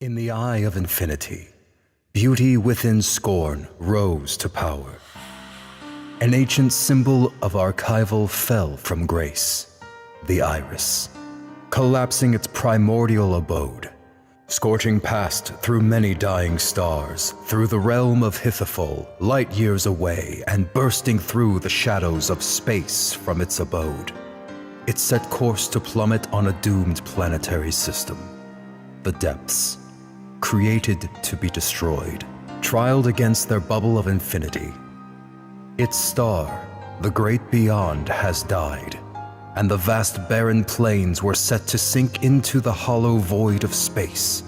In the eye of infinity, beauty within scorn rose to power. An ancient symbol of archival fell from grace, the iris, collapsing its primordial abode, scorching past through many dying stars, through the realm of Hithafol, light years away, and bursting through the shadows of space from its abode. It set course to plummet on a doomed planetary system, the depths, created to be destroyed, trialed against their bubble of infinity. Its star, the great beyond, has died, and the vast barren plains were set to sink into the hollow void of space,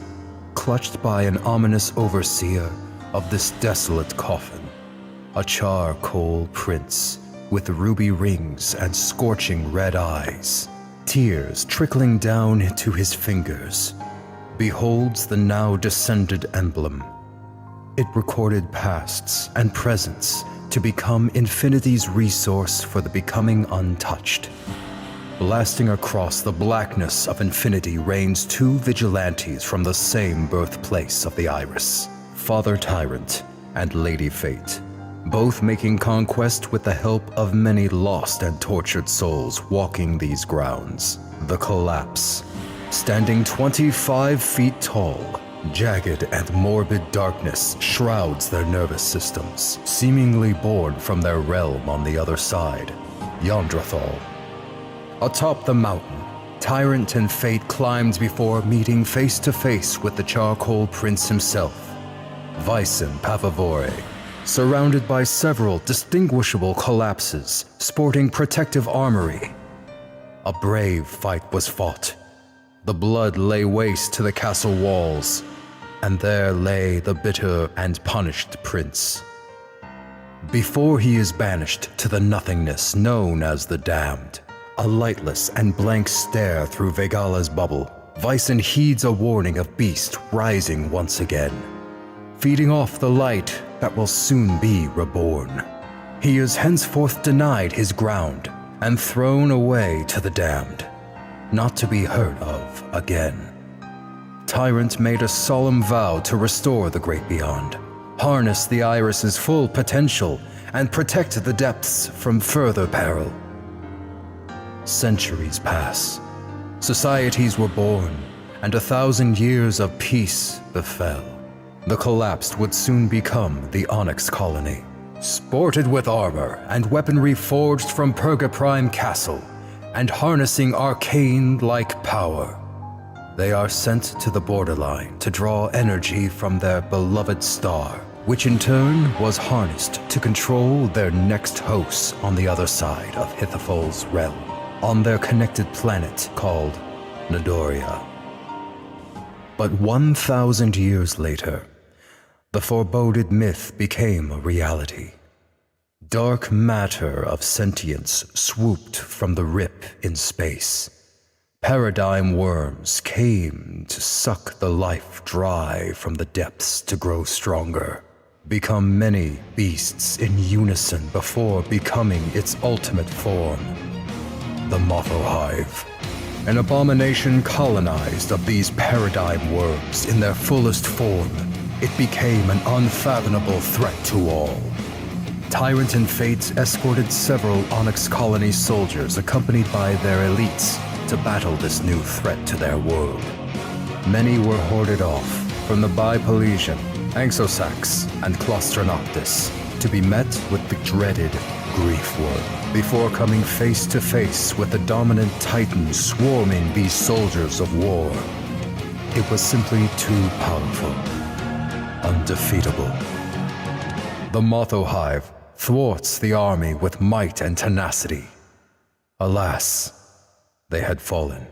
clutched by an ominous overseer of this desolate coffin, a charcoal prince with ruby rings and scorching red eyes, tears trickling down to his fingers, beholds the now descended emblem. It recorded pasts and presents to become infinity's resource for the becoming untouched. Blasting across the blackness of infinity reigns two vigilantes from the same birthplace of the Iris, Father Tyrant and Lady Fate, both making conquest with the help of many lost and tortured souls walking these grounds. The Collapse, standing 25 feet tall, jagged and morbid darkness shrouds their nervous systems, seemingly born from their realm on the other side, Yondrathal. Atop the mountain, Tyrant and Fate climbed before meeting face to face with the Charcoal Prince himself, Vysen Pavavore, surrounded by several distinguishable collapses sporting protective armory. A brave fight was fought. The blood lay waste to the castle walls, and there lay the bitter and punished prince. Before he is banished to the nothingness known as the Damned, a lightless and blank stare through Vegala's bubble, Vysen heeds a warning of beast rising once again, feeding off the light that will soon be reborn. He is henceforth denied his ground and thrown away to the Damned, not to be heard of again. Tyrant made a solemn vow to restore the great beyond, harness the Iris's full potential, and protect the depths from further peril. Centuries pass, societies were born, and 1,000 years of peace befell. The Collapsed would soon become the Onyx Colony, sported with armor and weaponry forged from Purgaprime Castle, and harnessing arcane-like power. They are sent to the borderline to draw energy from their beloved star, which in turn was harnessed to control their next hosts on the other side of Hithafol's realm, on their connected planet called Nadoria. But 1,000 years later, the foreboded myth became a reality. Dark matter of sentience swooped from the rip in space. Paradigm worms came to suck the life dry from the depths to grow stronger, become many beasts in unison before becoming its ultimate form, the Motho Hive. An abomination colonized of these paradigm worms in their fullest form, it became an unfathomable threat to all. Tyrant and Fate escorted several Onyx Colony soldiers accompanied by their elites to battle this new threat to their world. Many were hoarded off from the Bipolesian, Anxosax, and Claustronoctus to be met with the dreaded Grief Worm before coming face to face with the dominant Titan swarming these soldiers of war. It was simply too powerful, undefeatable. The Motho Hive thwarts the army with might and tenacity. Alas, they had fallen.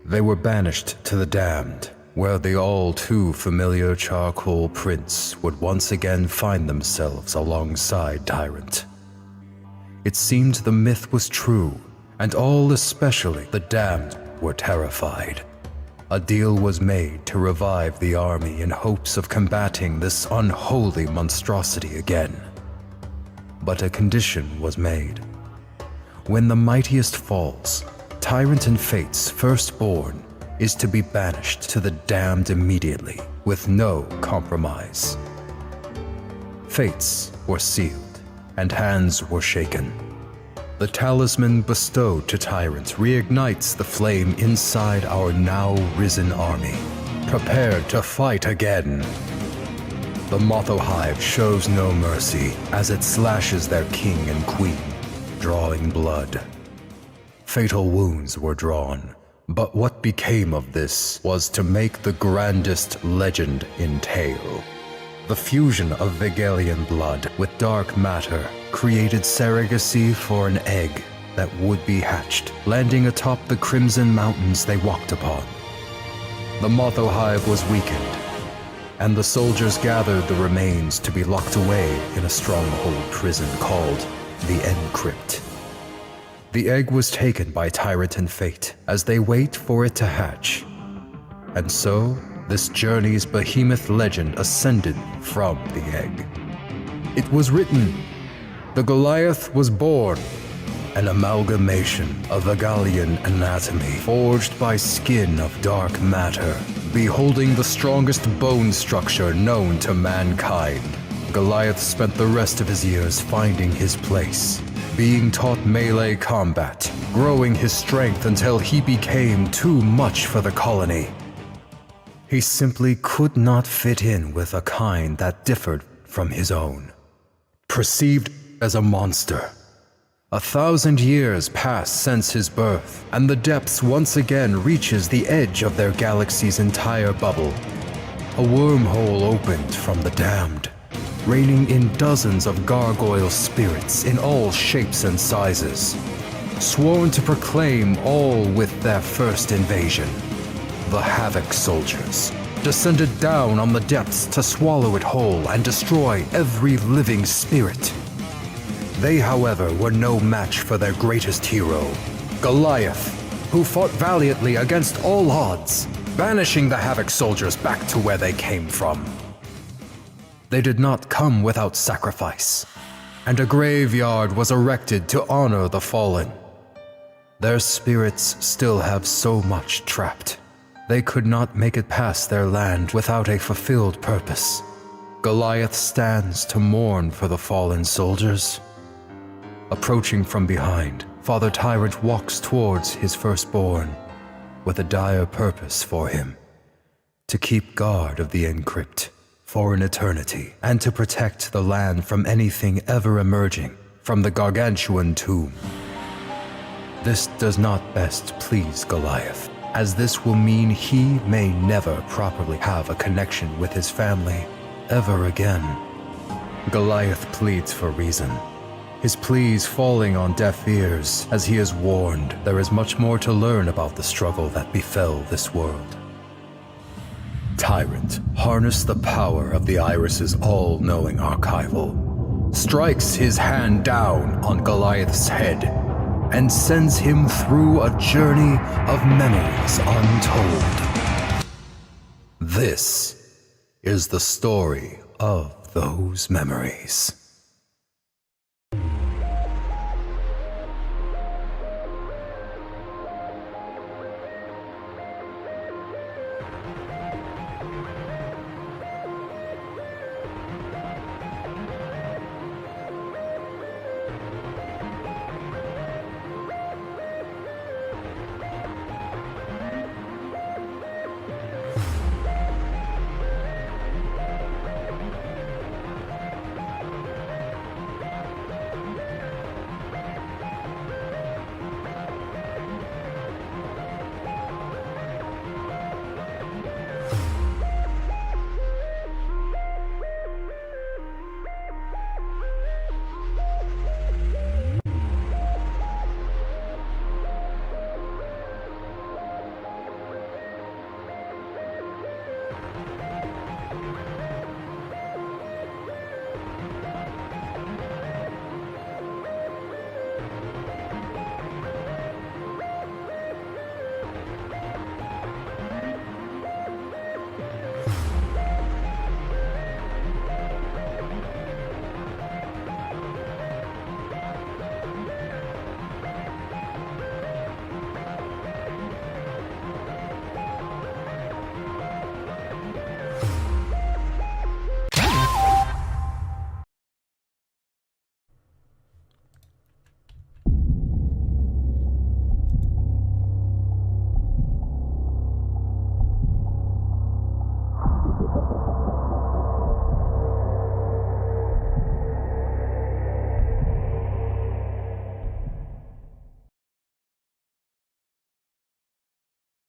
They were banished to the Damned, where the all-too-familiar Charcoal Prince would once again find themselves alongside Tyrant. It seemed the myth was true, and all, especially the Damned, were terrified. A deal was made to revive the army in hopes of combating this unholy monstrosity again. But a condition was made. When the mightiest falls, Tyrant and Fate's firstborn, is to be banished to the damned immediately, with no compromise. Fates were sealed, and hands were shaken. The talisman bestowed to Tyrant reignites the flame inside our now risen army, prepared to fight again. The Motho Hive shows no mercy as it slashes their king and queen, drawing blood. Fatal wounds were drawn, but what became of this was to make the grandest legend in tale. The fusion of Vegelian blood with dark matter created surrogacy for an egg that would be hatched, landing atop the crimson mountains they walked upon. The Motho Hive was weakened, and the soldiers gathered the remains to be locked away in a stronghold prison called the Encrypt. The egg was taken by Tyrant and Fate as they wait for it to hatch. And so, this journey's behemoth legend ascended from the egg. It was written, the Goliath was born, an amalgamation of Vegalian anatomy forged by skin of dark matter, beholding the strongest bone structure known to mankind. Goliath spent the rest of his years finding his place, being taught melee combat, growing his strength until he became too much for the colony. He simply could not fit in with a kind that differed from his own. Perceived as a monster. 1,000 years pass since his birth, and the depths once again reaches the edge of their galaxy's entire bubble. A wormhole opened from the damned, reining in dozens of gargoyle spirits in all shapes and sizes, sworn to proclaim all with their first invasion. The Havoc Soldiers descended down on the depths to swallow it whole and destroy every living spirit. They, however, were no match for their greatest hero, Goliath, who fought valiantly against all odds, banishing the Havoc Soldiers back to where they came from. They did not come without sacrifice, and a graveyard was erected to honor the fallen. Their spirits still have so much trapped. They could not make it past their land without a fulfilled purpose. Goliath stands to mourn for the fallen soldiers. Approaching from behind, Father Tyrant walks towards his firstborn with a dire purpose for him: to keep guard of the Encrypt for an eternity, and to protect the land from anything ever emerging from the Gargantuan tomb. This does not best please Goliath, as this will mean he may never properly have a connection with his family ever again. Goliath pleads for reason, his pleas falling on deaf ears as he is warned there is much more to learn about the struggle that befell this world. Tyrant harnessed the power of the Iris's all-knowing archival, strikes his hand down on Goliath's head, and sends him through a journey of memories untold. This is the story of those memories.